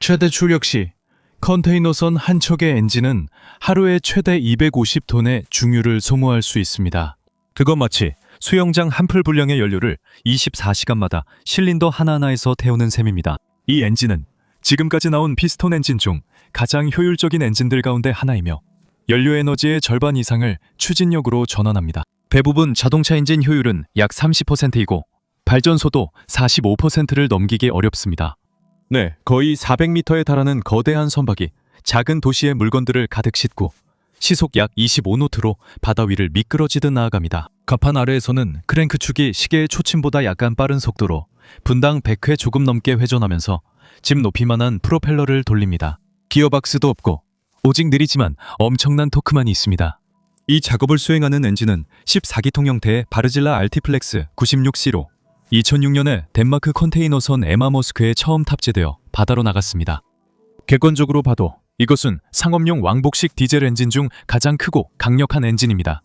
최대 출력 시 컨테이너선 한 척의 엔진은 하루에 최대 250톤의 중유를 소모할 수 있습니다. 그건 마치 수영장 한 풀 분량의 연료를 24시간마다 실린더 하나하나에서 태우는 셈입니다. 이 엔진은 지금까지 나온 피스톤 엔진 중 가장 효율적인 엔진들 가운데 하나이며 연료 에너지의 절반 이상을 추진력으로 전환합니다. 대부분 자동차 엔진 효율은 약 30%이고 발전소도 45%를 넘기기 어렵습니다. 네, 거의 400m에 달하는 거대한 선박이 작은 도시의 물건들을 가득 싣고 시속 약 25노트로 바다 위를 미끄러지듯 나아갑니다. 갑판 아래에서는 크랭크축이 시계의 초침보다 약간 빠른 속도로 분당 100회 조금 넘게 회전하면서 집 높이만한 프로펠러를 돌립니다. 기어박스도 없고 오직 느리지만 엄청난 토크만이 있습니다. 이 작업을 수행하는 엔진은 14기통 형태의 바르질라 알티플렉스 96C로 2006년에 덴마크 컨테이너선 에마머스크에 처음 탑재되어 바다로 나갔습니다. 객관적으로 봐도 이것은 상업용 왕복식 디젤 엔진 중 가장 크고 강력한 엔진입니다.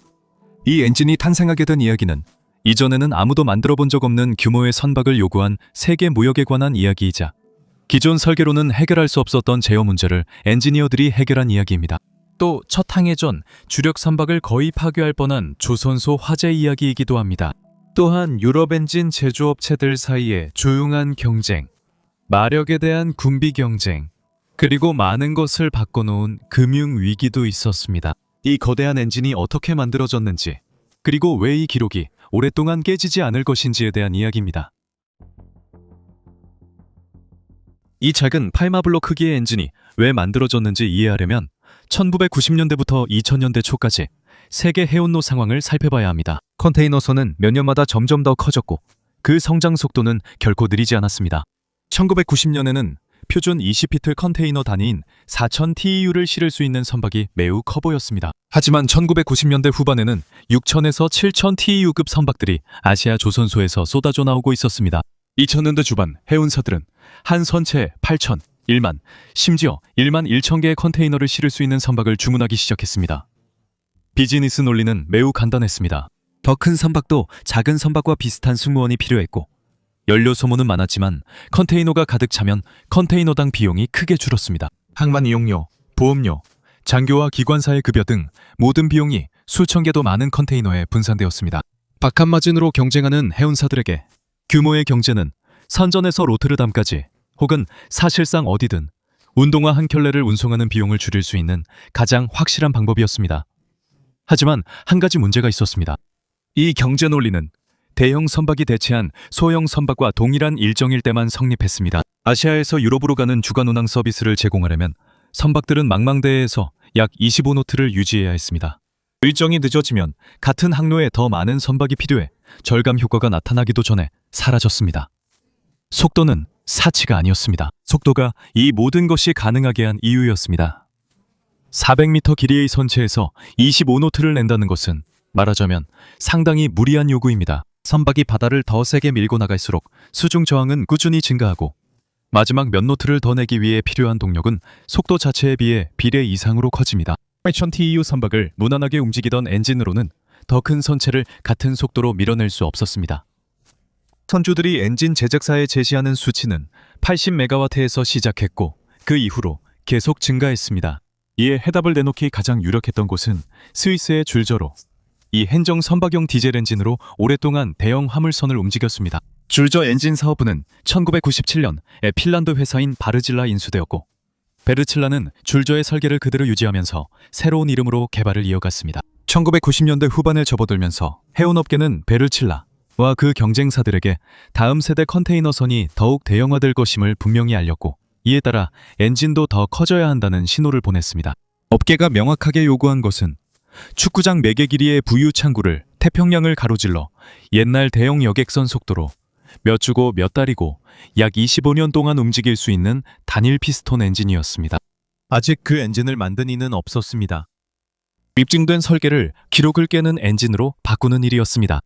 이 엔진이 탄생하게 된 이야기는 이전에는 아무도 만들어 본 적 없는 규모의 선박을 요구한 세계 무역에 관한 이야기이자 기존 설계로는 해결할 수 없었던 제어 문제를 엔지니어들이 해결한 이야기입니다. 또 첫 항해전 주력 선박을 거의 파괴할 뻔한 조선소 화재 이야기이기도 합니다. 또한 유럽 엔진 제조업체들 사이의 조용한 경쟁, 마력에 대한 군비 경쟁, 그리고 많은 것을 바꿔놓은 금융 위기도 있었습니다. 이 거대한 엔진이 어떻게 만들어졌는지, 그리고 왜 이 기록이 오랫동안 깨지지 않을 것인지에 대한 이야기입니다. 이 작은 팔마블록 크기의 엔진이 왜 만들어졌는지 이해하려면 1990년대부터 2000년대 초까지 세계 해운로 상황을 살펴봐야 합니다. 컨테이너선은 몇 년마다 점점 더 커졌고 그 성장 속도는 결코 느리지 않았습니다. 1990년에는 표준 20피트 컨테이너 단위인 4000 TEU를 실을 수 있는 선박이 매우 커 보였습니다. 하지만 1990년대 후반에는 6000에서 7000 TEU급 선박들이 아시아 조선소에서 쏟아져 나오고 있었습니다. 2000년대 주반 해운사들은 한 선체에 8000, 1만, 심지어 1만 1000개의 컨테이너를 실을 수 있는 선박을 주문하기 시작했습니다. 비즈니스 논리는 매우 간단했습니다. 더 큰 선박도 작은 선박과 비슷한 승무원이 필요했고 연료 소모는 많았지만 컨테이너가 가득 차면 컨테이너당 비용이 크게 줄었습니다. 항만 이용료, 보험료, 장교와 기관사의 급여 등 모든 비용이 수천 개도 많은 컨테이너에 분산되었습니다. 박한 마진으로 경쟁하는 해운사들에게 규모의 경제는 선전에서 로테르담까지 혹은 사실상 어디든 운동화 한 켤레를 운송하는 비용을 줄일 수 있는 가장 확실한 방법이었습니다. 하지만 한 가지 문제가 있었습니다. 이 경제 논리는 대형 선박이 대체한 소형 선박과 동일한 일정일 때만 성립했습니다. 아시아에서 유럽으로 가는 주간 운항 서비스를 제공하려면 선박들은 망망대해에서 약 25노트를 유지해야 했습니다. 일정이 늦어지면 같은 항로에 더 많은 선박이 필요해 절감 효과가 나타나기도 전에 사라졌습니다. 속도는 사치가 아니었습니다. 속도가 이 모든 것이 가능하게 한 이유였습니다. 400m 길이의 선체에서 25노트를 낸다는 것은 말하자면 상당히 무리한 요구입니다. 선박이 바다를 더 세게 밀고 나갈수록 수중 저항은 꾸준히 증가하고 마지막 몇 노트를 더 내기 위해 필요한 동력은 속도 자체에 비해 비례 이상으로 커집니다. 8000 TEU 선박을 무난하게 움직이던 엔진으로는 더 큰 선체를 같은 속도로 밀어낼 수 없었습니다. 선주들이 엔진 제작사에 제시하는 수치는 80메가와트에서 시작했고 그 이후로 계속 증가했습니다. 이에 해답을 내놓기 가장 유력했던 곳은 스위스의 줄저로 이 행정 선박용 디젤 엔진으로 오랫동안 대형 화물선을 움직였습니다. 줄저 엔진 사업부는 1997년에 핀란드 회사인 바르질라 인수되었고 베르칠라는 줄저의 설계를 그대로 유지하면서 새로운 이름으로 개발을 이어갔습니다. 1990년대 후반에 접어들면서 해운업계는 베르칠라와 그 경쟁사들에게 다음 세대 컨테이너선이 더욱 대형화될 것임을 분명히 알렸고 이에 따라 엔진도 더 커져야 한다는 신호를 보냈습니다. 업계가 명확하게 요구한 것은 축구장 4개 길이의 부유 창구를 태평양을 가로질러 옛날 대형 여객선 속도로 몇 주고 몇 달이고 약 25년 동안 움직일 수 있는 단일 피스톤 엔진이었습니다. 아직 그 엔진을 만든 이는 없었습니다. 입증된 설계를 기록을 깨는 엔진으로 바꾸는 일이었습니다.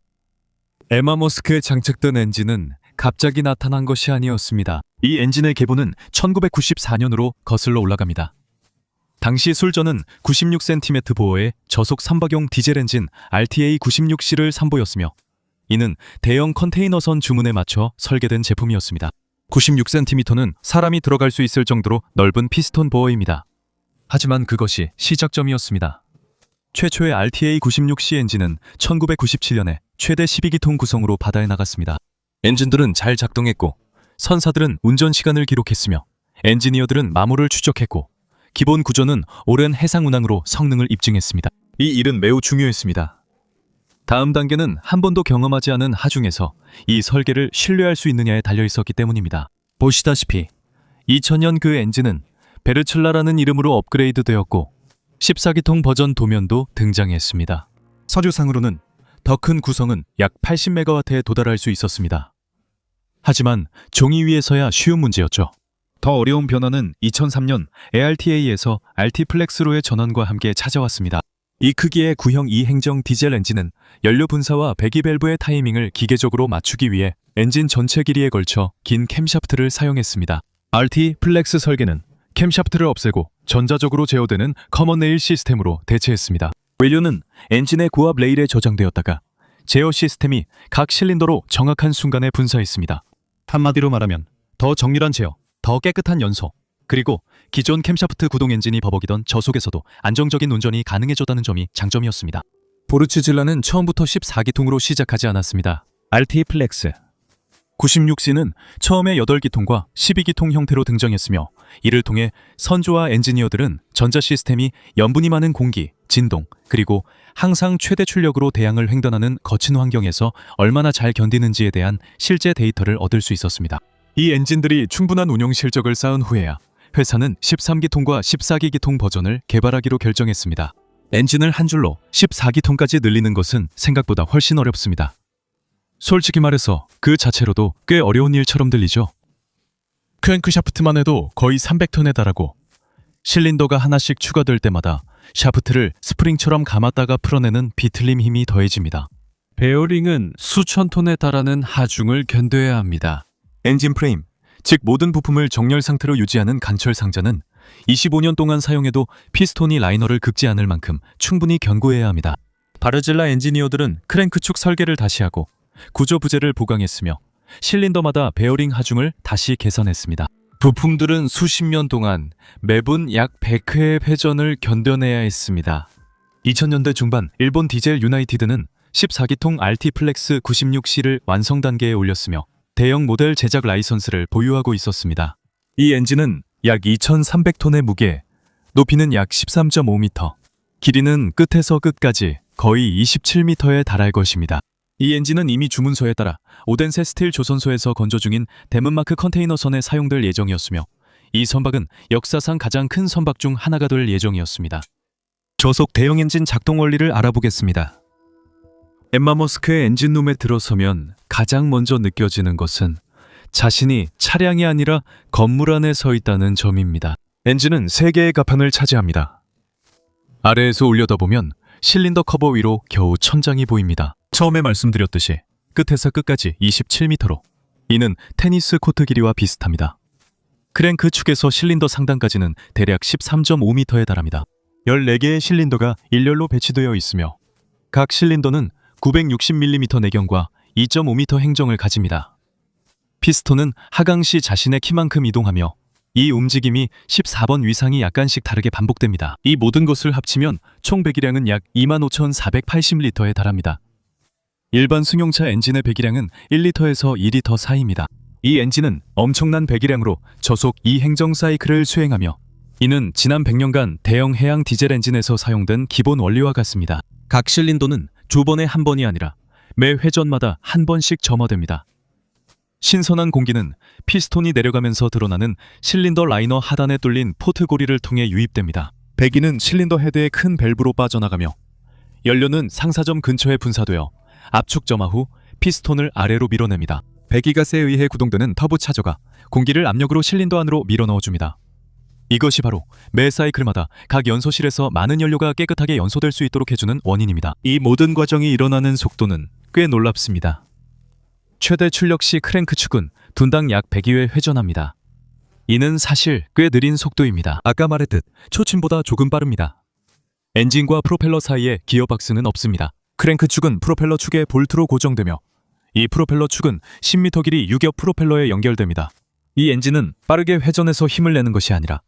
에마머스크에 장착된 엔진은 갑자기 나타난 것이 아니었습니다. 이 엔진의 계보는 1994년으로 거슬러 올라갑니다. 당시 술전은 96cm 보어의 저속 선박용 디젤 엔진 RTA96C를 선보였으며 이는 대형 컨테이너선 주문에 맞춰 설계된 제품이었습니다. 96cm는 사람이 들어갈 수 있을 정도로 넓은 피스톤 보어입니다. 하지만 그것이 시작점이었습니다. 최초의 RTA96C 엔진은 1997년에 최대 12기통 구성으로 바다에 나갔습니다. 엔진들은 잘 작동했고 선사들은 운전 시간을 기록했으며 엔지니어들은 마모를 추적했고 기본 구조는 오랜 해상 운항으로 성능을 입증했습니다. 이 일은 매우 중요했습니다. 다음 단계는 한 번도 경험하지 않은 하중에서 이 설계를 신뢰할 수 있느냐에 달려 있었기 때문입니다. 보시다시피 2000년 그 엔진은 베르첼라라는 이름으로 업그레이드 되었고 14기통 버전 도면도 등장했습니다. 서류상으로는 더 큰 구성은 약 80MW에 도달할 수 있었습니다. 하지만 종이 위에서야 쉬운 문제였죠. 더 어려운 변화는 2003년 ARTA에서 RT 플렉스로의 전환과 함께 찾아왔습니다. 이 크기의 구형 2행정 디젤 엔진은 연료 분사와 배기 밸브의 타이밍을 기계적으로 맞추기 위해 엔진 전체 길이에 걸쳐 긴 캠샤프트를 사용했습니다. RT 플렉스 설계는 캠샤프트를 없애고 전자적으로 제어되는 커먼 레일 시스템으로 대체했습니다. 원료는 엔진의 고압 레일에 저장되었다가 제어 시스템이 각 실린더로 정확한 순간에 분사했습니다. 한마디로 말하면 더 정밀한 제어, 더 깨끗한 연소, 그리고 기존 캠샤프트 구동 엔진이 버벅이던 저속에서도 안정적인 운전이 가능해졌다는 점이 장점이었습니다. 보르츠질라는 처음부터 14기통으로 시작하지 않았습니다. RT 플렉스 96C는 처음에 8기통과 12기통 형태로 등장했으며 이를 통해 선조와 엔지니어들은 전자 시스템이 염분이 많은 공기, 진동, 그리고 항상 최대 출력으로 대항을 횡단하는 거친 환경에서 얼마나 잘 견디는지에 대한 실제 데이터를 얻을 수 있었습니다. 이 엔진들이 충분한 운용 실적을 쌓은 후에야 회사는 13기통과 14기통 버전을 개발하기로 결정했습니다. 엔진을 한 줄로 14기통까지 늘리는 것은 생각보다 훨씬 어렵습니다. 솔직히 말해서 그 자체로도 꽤 어려운 일처럼 들리죠. 크랭크샤프트만 해도 거의 300톤에 달하고 실린더가 하나씩 추가될 때마다 샤프트를 스프링처럼 감았다가 풀어내는 비틀림 힘이 더해집니다. 베어링은 수천 톤에 달하는 하중을 견뎌야 합니다. 엔진 프레임, 즉 모든 부품을 정렬 상태로 유지하는 간철 상자는 25년 동안 사용해도 피스톤이 라이너를 긁지 않을 만큼 충분히 견고해야 합니다. 바르질라 엔지니어들은 크랭크축 설계를 다시 하고 구조 부재를 보강했으며 실린더마다 베어링 하중을 다시 개선했습니다. 부품들은 수십 년 동안 매분 약 100회의 회전을 견뎌내야 했습니다. 2000년대 중반 일본 디젤 유나이티드는 14기통 RT 플렉스 96C를 완성 단계에 올렸으며 대형 모델 제작 라이선스를 보유하고 있었습니다. 이 엔진은 약 2300톤의 무게, 높이는 약 13.5m, 길이는 끝에서 끝까지 거의 27m에 달할 것입니다. 이 엔진은 이미 주문서에 따라 오덴세 스틸 조선소에서 건조 중인 데문마크 컨테이너선에 사용될 예정이었으며 이 선박은 역사상 가장 큰 선박 중 하나가 될 예정이었습니다. 저속 대형 엔진 작동 원리를 알아보겠습니다. 엠마 머스크의 엔진룸에 들어서면 가장 먼저 느껴지는 것은 자신이 차량이 아니라 건물 안에 서 있다는 점입니다. 엔진은 3개의 가판을 차지합니다. 아래에서 올려다보면 실린더 커버 위로 겨우 천장이 보입니다. 처음에 말씀드렸듯이 끝에서 끝까지 27m로 이는 테니스 코트 길이와 비슷합니다. 크랭크 축에서 실린더 상단까지는 대략 13.5m에 달합니다. 14개의 실린더가 일렬로 배치되어 있으며 각 실린더는 960mm 내경과 2.5m 행정을 가집니다. 피스톤은 하강시 자신의 키만큼 이동하며 이 움직임이 14번 위상이 약간씩 다르게 반복됩니다. 이 모든 것을 합치면 총 배기량은 약 25,480리터에 달합니다. 일반 승용차 엔진의 배기량은 1리터에서 2리터 사이입니다. 이 엔진은 엄청난 배기량으로 저속 2행정 사이클을 수행하며 이는 지난 100년간 대형 해양 디젤 엔진에서 사용된 기본 원리와 같습니다. 각 실린더는 두 번에 한 번이 아니라 매 회전마다 한 번씩 점화됩니다. 신선한 공기는 피스톤이 내려가면서 드러나는 실린더 라이너 하단에 뚫린 포트 고리를 통해 유입됩니다. 배기는 실린더 헤드의 큰 밸브로 빠져나가며 연료는 상사점 근처에 분사되어 압축 점화 후 피스톤을 아래로 밀어냅니다. 배기가스에 의해 구동되는 터보 차저가 공기를 압력으로 실린더 안으로 밀어넣어줍니다. 이것이 바로 매 사이클마다 각 연소실에서 많은 연료가 깨끗하게 연소될 수 있도록 해주는 원인입니다. 이 모든 과정이 일어나는 속도는 꽤 놀랍습니다. 최대 출력 시 크랭크 축은 분당 약 102회 회전합니다. 이는 사실 꽤 느린 속도입니다. 아까 말했듯 초침보다 조금 빠릅니다. 엔진과 프로펠러 사이에 기어박스는 없습니다. 크랭크 축은 프로펠러 축에 볼트로 고정되며 이 프로펠러 축은 10m 길이 유격 프로펠러에 연결됩니다. 이 엔진은 빠르게 회전해서 힘을 내는 것이 아니라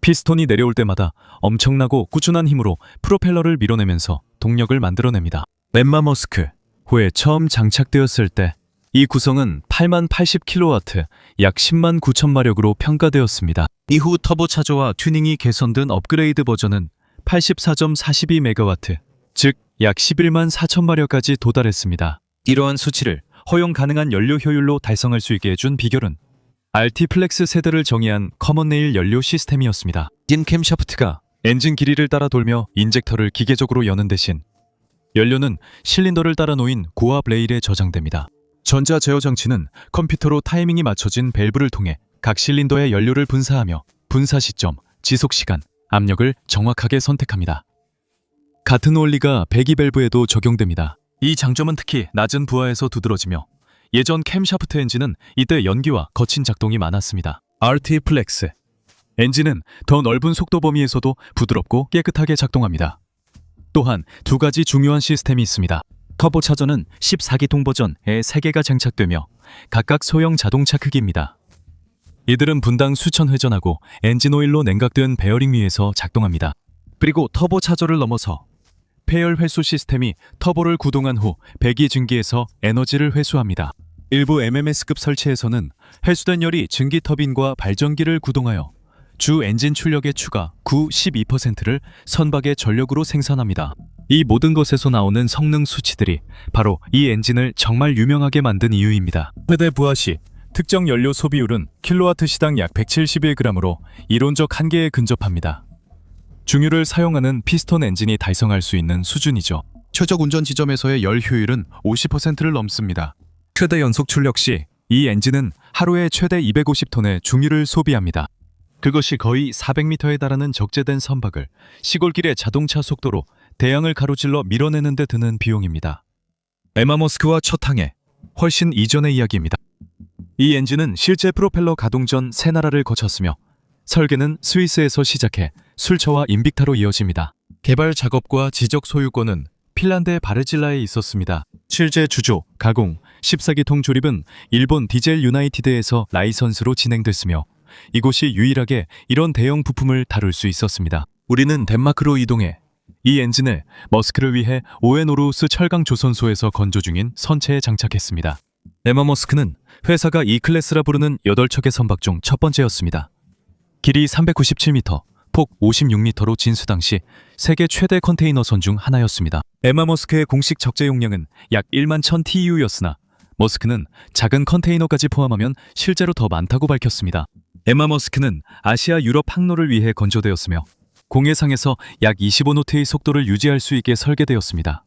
피스톤이 내려올 때마다 엄청나고 꾸준한 힘으로 프로펠러를 밀어내면서 동력을 만들어냅니다. 엠마 머스크, 후에 처음 장착되었을 때 이 구성은 8만 80kW, 약 10만 9천 마력으로 평가되었습니다. 이후 터보차저와 튜닝이 개선된 업그레이드 버전은 84.42MW, 즉 약 11만 4천 마력까지 도달했습니다. 이러한 수치를 허용 가능한 연료 효율로 달성할 수 있게 해준 비결은 RT 플렉스 세대를 정의한 커먼 레일 연료 시스템이었습니다. 엔진 캠샤프트가 엔진 길이를 따라 돌며 인젝터를 기계적으로 여는 대신 연료는 실린더를 따라 놓인 고압 레일에 저장됩니다. 전자 제어 장치는 컴퓨터로 타이밍이 맞춰진 밸브를 통해 각 실린더의 연료를 분사하며 분사 시점, 지속 시간, 압력을 정확하게 선택합니다. 같은 원리가 배기 밸브에도 적용됩니다. 이 장점은 특히 낮은 부하에서 두드러지며 예전 캠샤프트 엔진은 이때 연기와 거친 작동이 많았습니다. RT 플렉스 엔진은 더 넓은 속도 범위에서도 부드럽고 깨끗하게 작동합니다. 또한 두 가지 중요한 시스템이 있습니다. 터보차저는 14기통 버전에 3개가 장착되며 각각 소형 자동차 크기입니다. 이들은 분당 수천 회전하고 엔진 오일로 냉각된 베어링 위에서 작동합니다. 그리고 터보차저를 넘어서 폐열 회수 시스템이 터보를 구동한 후 배기 증기에서 에너지를 회수합니다. 일부 MMS급 설치에서는 회수된 열이 증기 터빈과 발전기를 구동하여 주 엔진 출력의 추가 12%를 선박의 전력으로 생산합니다. 이 모든 것에서 나오는 성능 수치들이 바로 이 엔진을 정말 유명하게 만든 이유입니다. 최대 부하 시 특정 연료 소비율은 킬로와트 시당 약 171g으로 이론적 한계에 근접합니다. 중유를 사용하는 피스톤 엔진이 달성할 수 있는 수준이죠. 최적 운전 지점에서의 열 효율은 50%를 넘습니다. 최대 연속 출력 시 이 엔진은 하루에 최대 250톤의 중유를 소비합니다. 그것이 거의 400m에 달하는 적재된 선박을 시골길의 자동차 속도로 대양을 가로질러 밀어내는 데 드는 비용입니다. 에마 머스크와 첫 항해, 훨씬 이전의 이야기입니다. 이 엔진은 실제 프로펠러 가동 전 세 나라를 거쳤으며 설계는 스위스에서 시작해 술처와 인빅타로 이어집니다. 개발 작업과 지적 소유권은 핀란드의 바르질라에 있었습니다. 실제 주조, 가공, 14기통 조립은 일본 디젤 유나이티드에서 라이선스로 진행됐으며 이곳이 유일하게 이런 대형 부품을 다룰 수 있었습니다. 우리는 덴마크로 이동해 이 엔진을 머스크를 위해 오에노루우스 철강 조선소에서 건조 중인 선체에 장착했습니다. 에마 머스크는 회사가 E클래스라 부르는 8척의 선박 중 첫 번째였습니다. 길이 397m, 폭 56m로 진수 당시 세계 최대 컨테이너 선 중 하나였습니다. 에마 머스크의 공식 적재 용량은 약 1만 1000 TEU였으나 머스크는 작은 컨테이너까지 포함하면 실제로 더 많다고 밝혔습니다. 에마 머스크는 아시아 유럽 항로를 위해 건조되었으며 공해상에서 약 25노트의 속도를 유지할 수 있게 설계되었습니다.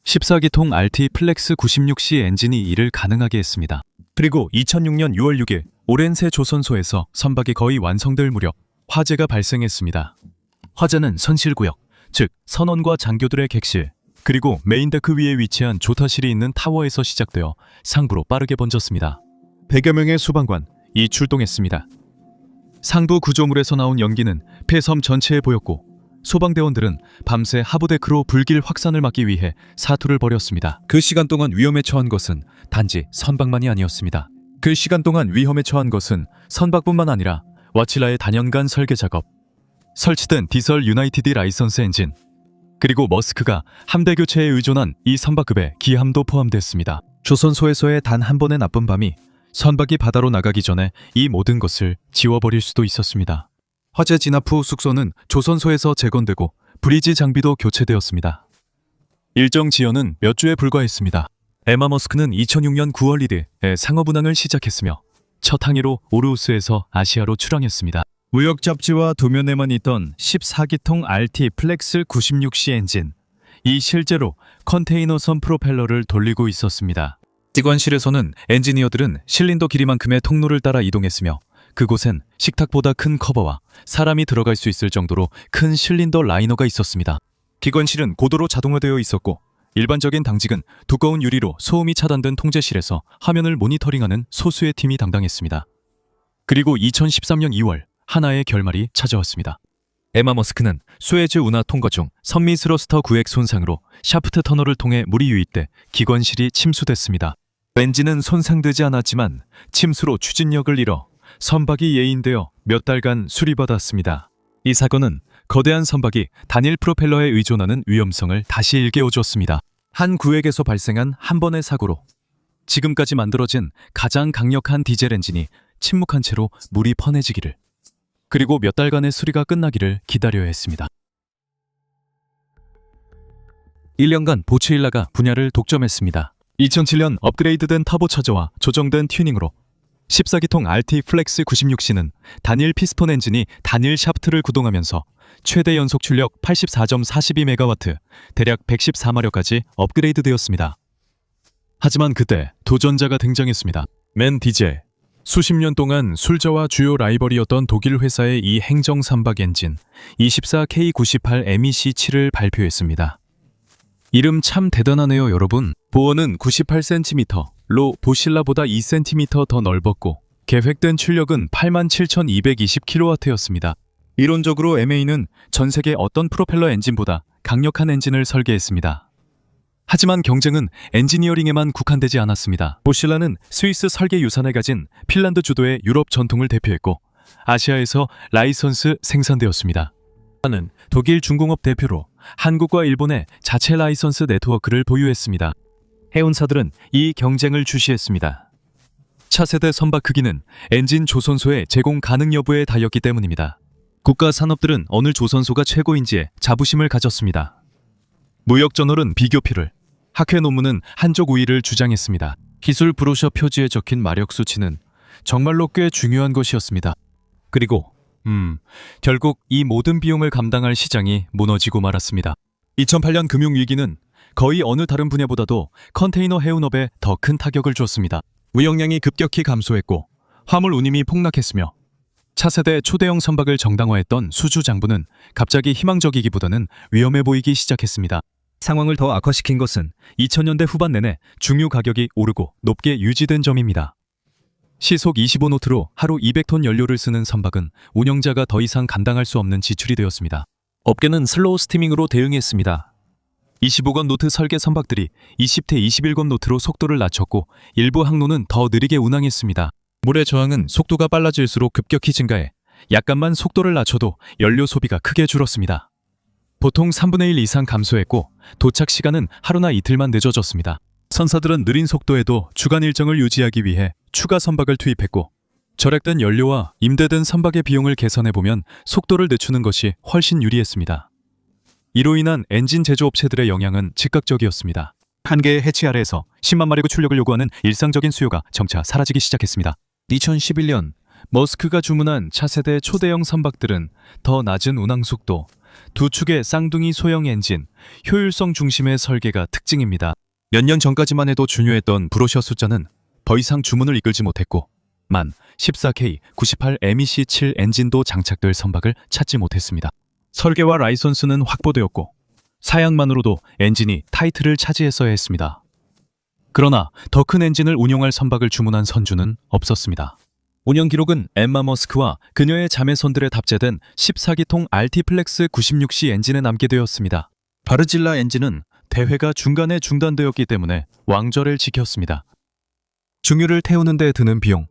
14기통 RT 플렉스 96C 엔진이 이를 가능하게 했습니다. 그리고 2006년 6월 6일 오렌세 조선소에서 선박이 거의 완성될 무렵 화재가 발생했습니다. 화재는 선실구역, 즉 선원과 장교들의 객실, 그리고 메인데크 위에 위치한 조타실이 있는 타워에서 시작되어 상부로 빠르게 번졌습니다. 100여 명의 수방관이 출동했습니다. 상부 구조물에서 나온 연기는 폐섬 전체에 보였고 소방대원들은 밤새 하부데크로 불길 확산을 막기 위해 사투를 벌였습니다. 그 시간 동안 위험에 처한 것은 단지 선박만이 아니었습니다. 그 시간 동안 위험에 처한 것은 선박뿐만 아니라 와칠라의 단연간 설계 작업, 설치된 디설 유나이티드 라이선스 엔진, 그리고 머스크가 함대 교체에 의존한 이 선박급의 기함도 포함됐습니다. 조선소에서의 단 한 번의 나쁜 밤이 선박이 바다로 나가기 전에 이 모든 것을 지워버릴 수도 있었습니다. 화재 진압 후 숙소는 조선소에서 재건되고 브리지 장비도 교체되었습니다. 일정 지연은 몇 주에 불과했습니다. 에마 머스크는 2006년 9월 1일에 상업 운항을 시작했으며 첫 항해로 오르우스에서 아시아로 출항했습니다. 무역 잡지와 도면에만 있던 14기통 RT 플렉스 96C 엔진, 이 실제로 컨테이너선 프로펠러를 돌리고 있었습니다. 직원실에서는 엔지니어들은 실린더 길이만큼의 통로를 따라 이동했으며 그곳엔 식탁보다 큰 커버와 사람이 들어갈 수 있을 정도로 큰 실린더 라이너가 있었습니다. 기관실은 고도로 자동화되어 있었고 일반적인 당직은 두꺼운 유리로 소음이 차단된 통제실에서 화면을 모니터링하는 소수의 팀이 담당했습니다. 그리고 2013년 2월 하나의 결말이 찾아왔습니다. 에마 머스크는 수에즈 운하 통과 중 선미 스러스터 구획 손상으로 샤프트 터널을 통해 물이 유입돼 기관실이 침수됐습니다. 엔진은 손상되지 않았지만 침수로 추진력을 잃어 선박이 예인되어 몇 달간 수리받았습니다. 이 사건은 거대한 선박이 단일 프로펠러에 의존하는 위험성을 다시 일깨워줬습니다. 한 구획에서 발생한 한 번의 사고로 지금까지 만들어진 가장 강력한 디젤 엔진이 침묵한 채로 물이 퍼내지기를, 그리고 몇 달간의 수리가 끝나기를 기다려야 했습니다. 1년간 보츠일라가 분야를 독점했습니다. 2007년 업그레이드된 터보차저와 조정된 튜닝으로 14기통 RT 플렉스 96C는 단일 피스톤 엔진이 단일 샤프트를 구동하면서 최대 연속 출력 84.42MW, 대략 114마력까지 업그레이드되었습니다. 하지만 그때 도전자가 등장했습니다. 맨 디젤. 수십 년 동안 술저와 주요 라이벌이었던 독일 회사의 이 행정 선박 엔진 24K98 MEC7을 발표했습니다. 이름 참 대단하네요, 여러분. 보어는 98cm, 로 보실라보다 2cm 더 넓었고 계획된 출력은 87,220kW였습니다. 이론적으로 MA는 전 세계 어떤 프로펠러 엔진보다 강력한 엔진을 설계했습니다. 하지만 경쟁은 엔지니어링에만 국한되지 않았습니다. 보실라는 스위스 설계 유산을 가진 핀란드 주도의 유럽 전통을 대표했고 아시아에서 라이선스 생산되었습니다. 보실라는 독일 중공업 대표로 한국과 일본의 자체 라이선스 네트워크를 보유했습니다. 해운사들은 이 경쟁을 주시했습니다. 차세대 선박 크기는 엔진 조선소의 제공 가능 여부에 달렸기 때문입니다. 국가 산업들은 어느 조선소가 최고인지에 자부심을 가졌습니다. 무역 저널은 비교표를, 학회 논문은 한쪽 우위를 주장했습니다. 기술 브로셔 표지에 적힌 마력 수치는 정말로 꽤 중요한 것이었습니다. 그리고 결국 이 모든 비용을 감당할 시장이 무너지고 말았습니다. 2008년 금융위기는 거의 어느 다른 분야보다도 컨테이너 해운업에 더 큰 타격을 줬습니다. 운영량이 급격히 감소했고 화물 운임이 폭락했으며 차세대 초대형 선박을 정당화했던 수주 장부는 갑자기 희망적이기보다는 위험해 보이기 시작했습니다. 상황을 더 악화시킨 것은 2000년대 후반 내내 중유 가격이 오르고 높게 유지된 점입니다. 시속 25노트로 하루 200톤 연료를 쓰는 선박은 운영자가 더 이상 감당할 수 없는 지출이 되었습니다. 업계는 슬로우 스티밍으로 대응했습니다. 25건 노트 설계 선박들이 20대 21건 노트로 속도를 낮췄고 일부 항로는 더 느리게 운항했습니다. 물의 저항은 속도가 빨라질수록 급격히 증가해 약간만 속도를 낮춰도 연료 소비가 크게 줄었습니다. 보통 3분의 1 이상 감소했고 도착 시간은 하루나 이틀만 늦어졌습니다. 선사들은 느린 속도에도 주간 일정을 유지하기 위해 추가 선박을 투입했고 절약된 연료와 임대된 선박의 비용을 계산해보면 속도를 늦추는 것이 훨씬 유리했습니다. 이로 인한 엔진 제조업체들의 영향은 즉각적이었습니다. 한계의 해치 아래에서 10만 마력의 출력을 요구하는 일상적인 수요가 점차 사라지기 시작했습니다. 2011년 머스크가 주문한 차세대 초대형 선박들은 더 낮은 운항 속도, 두 축의 쌍둥이 소형 엔진, 효율성 중심의 설계가 특징입니다. 몇 년 전까지만 해도 중요했던 브로셔 숫자는 더 이상 주문을 이끌지 못했고 만 14K98 MEC7 엔진도 장착될 선박을 찾지 못했습니다. 설계와 라이선스는 확보되었고 사양만으로도 엔진이 타이틀을 차지했어야 했습니다. 그러나 더 큰 엔진을 운용할 선박을 주문한 선주는 없었습니다. 운영 기록은 엠마 머스크와 그녀의 자매손들에 답재된 14기통 RT 플렉스 96C 엔진에 남게 되었습니다. 바르질라 엔진은 대회가 중간에 중단되었기 때문에 왕좌를 지켰습니다. 중유를 태우는 데 드는 비용.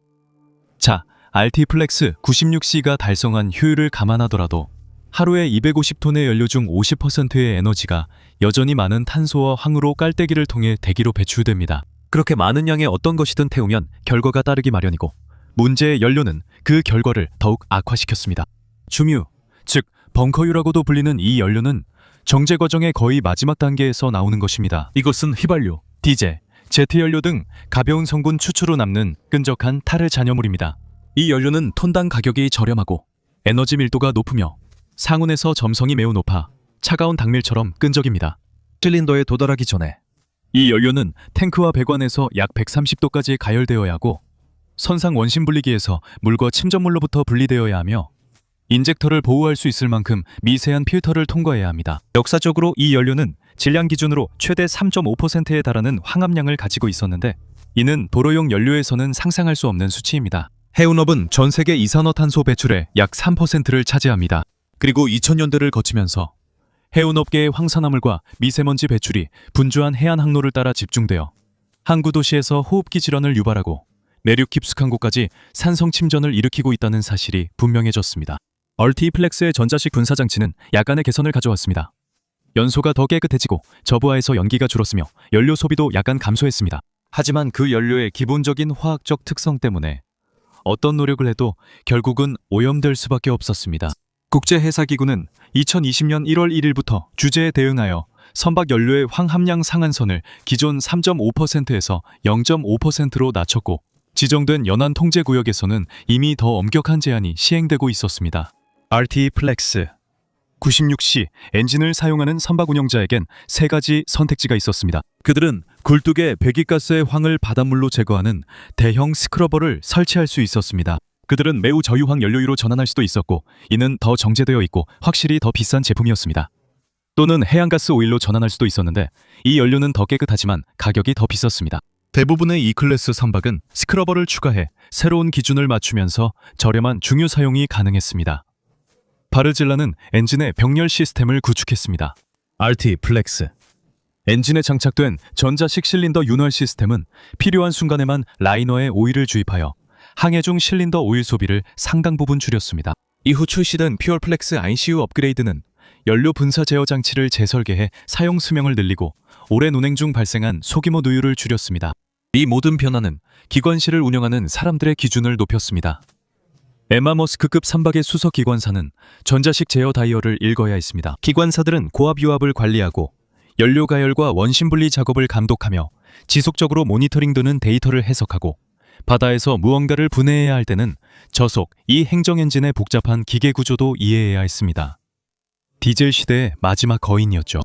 자, RT 플렉스 96C가 달성한 효율을 감안하더라도 하루에 250톤의 연료 중 50%의 에너지가 여전히 많은 탄소와 황으로 깔때기를 통해 대기로 배출됩니다. 그렇게 많은 양의 어떤 것이든 태우면 결과가 따르기 마련이고 문제의 연료는 그 결과를 더욱 악화시켰습니다. 중유, 즉 벙커유라고도 불리는 이 연료는 정제 과정의 거의 마지막 단계에서 나오는 것입니다. 이것은 휘발유, 디젤, 제트 연료 등 가벼운 성분 추출로 남는 끈적한 타르 잔여물입니다. 이 연료는 톤당 가격이 저렴하고 에너지 밀도가 높으며 상온에서 점성이 매우 높아 차가운 당밀처럼 끈적입니다. 실린더에 도달하기 전에 이 연료는 탱크와 배관에서 약 130도까지 가열되어야 하고 선상 원심 분리기에서 물과 침전물로부터 분리되어야 하며 인젝터를 보호할 수 있을 만큼 미세한 필터를 통과해야 합니다. 역사적으로 이 연료는 질량 기준으로 최대 3.5%에 달하는 황합량을 가지고 있었는데 이는 도로용 연료에서는 상상할 수 없는 수치입니다. 해운업은 전 세계 이산화탄소 배출의 약 3%를 차지합니다. 그리고 2000년대를 거치면서 해운업계의 황산화물과 미세먼지 배출이 분주한 해안 항로를 따라 집중되어 항구 도시에서 호흡기 질환을 유발하고 내륙 깊숙한 곳까지 산성 침전을 일으키고 있다는 사실이 분명해졌습니다. 얼티플렉스의 전자식 분사장치는 약간의 개선을 가져왔습니다. 연소가 더 깨끗해지고 저부하에서 연기가 줄었으며 연료 소비도 약간 감소했습니다. 하지만 그 연료의 기본적인 화학적 특성 때문에 어떤 노력을 해도 결국은 오염될 수밖에 없었습니다. 국제해사기구는 2020년 1월 1일부터 주제에 대응하여 선박 연료의 황함량 상한선을 기존 3.5%에서 0.5%로 낮췄고 지정된 연안 통제구역에서는 이미 더 엄격한 제한이 시행되고 있었습니다. RT-플렉스 96C 엔진을 사용하는 선박 운영자에겐 세 가지 선택지가 있었습니다. 그들은 굴뚝에 배기가스의 황을 바닷물로 제거하는 대형 스크러버를 설치할 수 있었습니다. 그들은 매우 저유황 연료유로 전환할 수도 있었고 이는 더 정제되어 있고 확실히 더 비싼 제품이었습니다. 또는 해양가스 오일로 전환할 수도 있었는데 이 연료는 더 깨끗하지만 가격이 더 비쌌습니다. 대부분의 E클래스 선박은 스크러버를 추가해 새로운 기준을 맞추면서 저렴한 중유 사용이 가능했습니다. 바르질라는 엔진의 병렬 시스템을 구축했습니다. RT-플렉스 엔진에 장착된 전자식 실린더 윤활 시스템은 필요한 순간에만 라이너에 오일을 주입하여 항해 중 실린더 오일 소비를 상당 부분 줄였습니다. 이후 출시된 퓨어플렉스 ICU 업그레이드는 연료 분사 제어 장치를 재설계해 사용 수명을 늘리고 오랜 운행 중 발생한 소규모 누유를 줄였습니다. 이 모든 변화는 기관실을 운영하는 사람들의 기준을 높였습니다. 에마 머스크급 선박의 수석 기관사는 전자식 제어 다이얼을 읽어야 했습니다. 기관사들은 고압 유압을 관리하고 연료 가열과 원심 분리 작업을 감독하며 지속적으로 모니터링되는 데이터를 해석하고 바다에서 무언가를 분해해야 할 때는 저속, 이 행정 엔진의 복잡한 기계 구조도 이해해야 했습니다. 디젤 시대의 마지막 거인이었죠.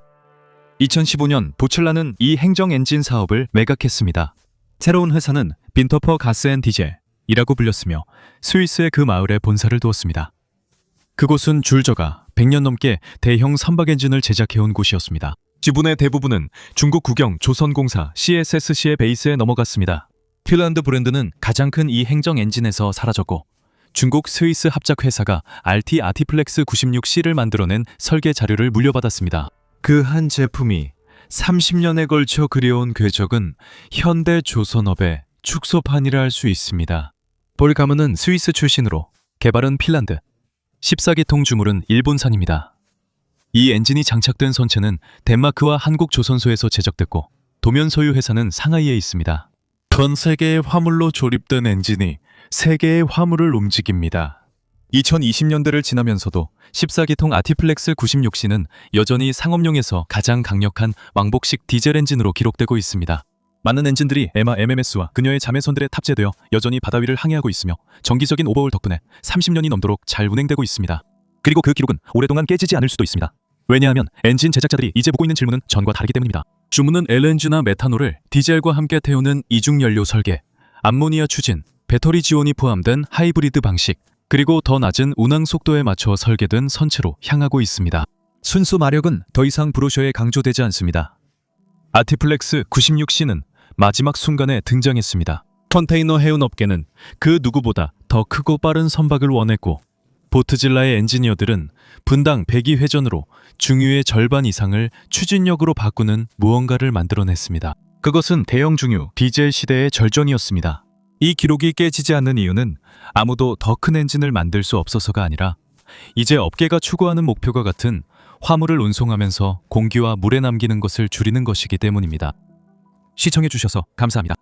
2015년 보첼라는 이 행정 엔진 사업을 매각했습니다. 새로운 회사는 빈터퍼 가스 앤 디젤이라고 불렸으며 스위스의 그 마을에 본사를 두었습니다. 그곳은 줄저가 100년 넘게 대형 선박 엔진을 제작해온 곳이었습니다. 지분의 대부분은 중국 국영 조선공사 CSSC의 베이스에 넘어갔습니다. 핀란드 브랜드는 가장 큰 이 행정 엔진에서 사라졌고 중국 스위스 합작 회사가 RT-플렉스 96C를 만들어낸 설계 자료를 물려받았습니다. 그 한 제품이 30년에 걸쳐 그려온 궤적은 현대 조선업의 축소판이라 할 수 있습니다. 볼가문은 스위스 출신으로 개발은 핀란드, 14기통 주물은 일본산입니다. 이 엔진이 장착된 선체는 덴마크와 한국 조선소에서 제작됐고 도면 소유 회사는 상하이에 있습니다. 전 세계의 화물로 조립된 엔진이 세계의 화물을 움직입니다. 2020년대를 지나면서도 14기통 RT-플렉스 96C는 여전히 상업용에서 가장 강력한 왕복식 디젤 엔진으로 기록되고 있습니다. 많은 엔진들이 에마 MMS와 그녀의 자매선들에 탑재되어 여전히 바다 위를 항해하고 있으며 정기적인 오버홀 덕분에 30년이 넘도록 잘 운행되고 있습니다. 그리고 그 기록은 오랫동안 깨지지 않을 수도 있습니다. 왜냐하면 엔진 제작자들이 이제 묻고 있는 질문은 전과 다르기 때문입니다. 주문은 LNG나 메탄올을 디젤과 함께 태우는 이중연료 설계, 암모니아 추진, 배터리 지원이 포함된 하이브리드 방식, 그리고 더 낮은 운항 속도에 맞춰 설계된 선체로 향하고 있습니다. 순수 마력은 더 이상 브로셔에 강조되지 않습니다. RT-플렉스 96C는 마지막 순간에 등장했습니다. 컨테이너 해운 업계는 그 누구보다 더 크고 빠른 선박을 원했고 보트질라의 엔지니어들은 분당 배기 회전으로 중유의 절반 이상을 추진력으로 바꾸는 무언가를 만들어냈습니다. 그것은 대형 중유 디젤 시대의 절정이었습니다. 이 기록이 깨지지 않는 이유는 아무도 더 큰 엔진을 만들 수 없어서가 아니라 이제 업계가 추구하는 목표가 같은 화물을 운송하면서 공기와 물에 남기는 것을 줄이는 것이기 때문입니다. 시청해주셔서 감사합니다.